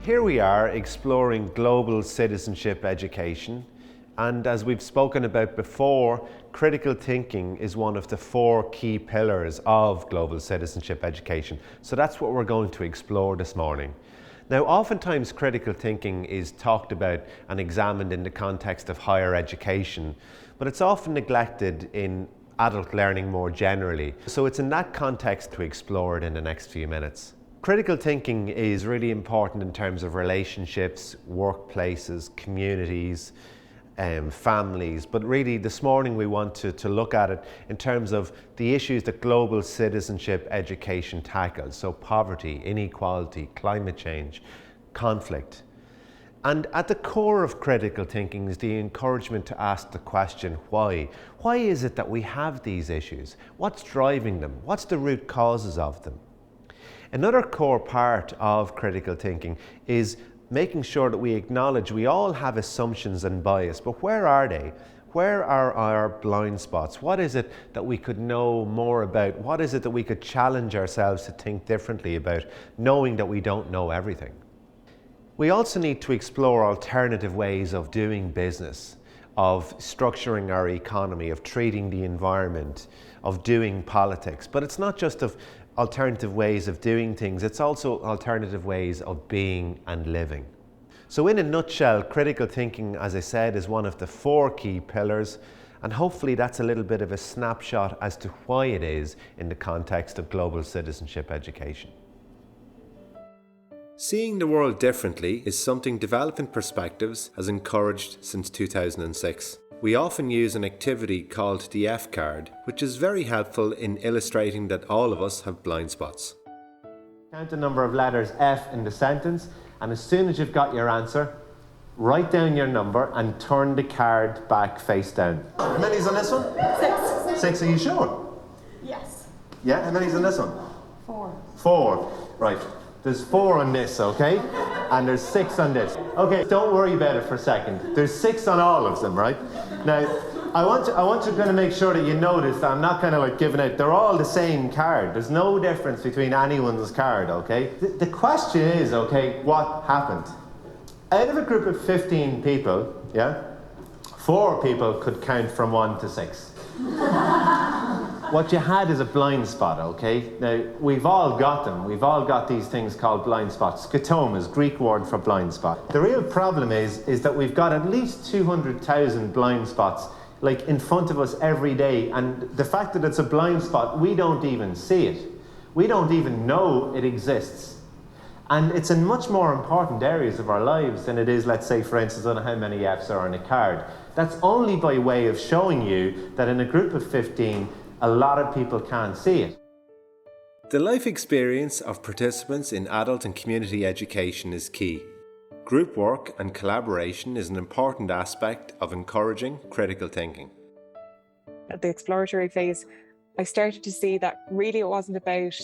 Here we are exploring global citizenship education, and as we've spoken about before, critical thinking is one of the 4 key pillars of global citizenship education. So that's what we're going to explore this morning. Now, oftentimes critical thinking is talked about and examined in the context of higher education, but it's often neglected in adult learning more generally. So it's in that context to explore it in the next few minutes. Critical thinking is really important in terms of relationships, workplaces, communities, families, but really this morning we want to look at it in terms of the issues that global citizenship education tackles. So poverty, inequality, climate change, conflict. And at the core of critical thinking is the encouragement to ask the question, why? Why is it that we have these issues? What's driving them? What's the root causes of them? Another core part of critical thinking is making sure that we acknowledge we all have assumptions and bias, but where are they? Where are our blind spots? What is it that we could know more about? What is it that we could challenge ourselves to think differently about, knowing that we don't know everything? We also need to explore alternative ways of doing business, of structuring our economy, of treating the environment, of doing politics. But it's not just of alternative ways of doing things, it's also alternative ways of being and living. So in a nutshell, critical thinking, as I said, is one of the 4 key pillars, and hopefully that's a little bit of a snapshot as to why it is in the context of global citizenship education. Seeing the world differently is something Developing Perspectives has encouraged since 2006. We often use an activity called the F card, which is very helpful in illustrating that all of us have blind spots. Count the number of letters F in the sentence, and as soon as you've got your answer, write down your number and turn the card back face down. How many's on this one? 6. 6, are you sure? Yes. Yeah, how many's on this one? 4. 4, right. There's 4 on this, okay? And there's 6 on this. Okay, don't worry about it for a second. There's 6 on all of them, right? Now, I want to kind of make sure that you notice that I'm not kind of like giving out, they're all the same card. There's no difference between anyone's card, okay? The question is, okay, what happened? Out of a group of 15 people, yeah, 4 people could count from 1 to 6. What you had is a blind spot, okay? Now, we've all got them. We've all got these things called blind spots. Scotomas, Greek word for blind spot. The real problem is that we've got at least 200,000 blind spots like in front of us every day. And the fact that it's a blind spot, we don't even see it. We don't even know it exists. And it's in much more important areas of our lives than it is, let's say, for instance, on how many F's are on a card. That's only by way of showing you that in a group of 15, a lot of people can't see it. The life experience of participants in adult and community education is key. Group work and collaboration is an important aspect of encouraging critical thinking. At the exploratory phase, I started to see that really it wasn't about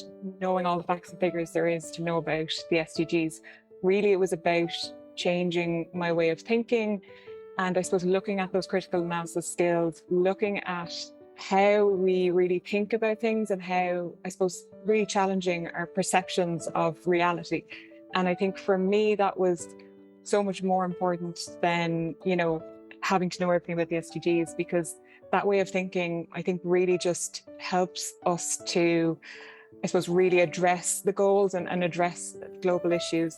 knowing all the facts and figures there is to know about the SDGs. Really, it was about changing my way of thinking, and I suppose looking at those critical analysis skills, looking at how we really think about things and how, I suppose, really challenging our perceptions of reality. And I think for me, that was so much more important than, having to know everything about the SDGs, because that way of thinking, I think, really just helps us to, I suppose, really address the goals and address global issues.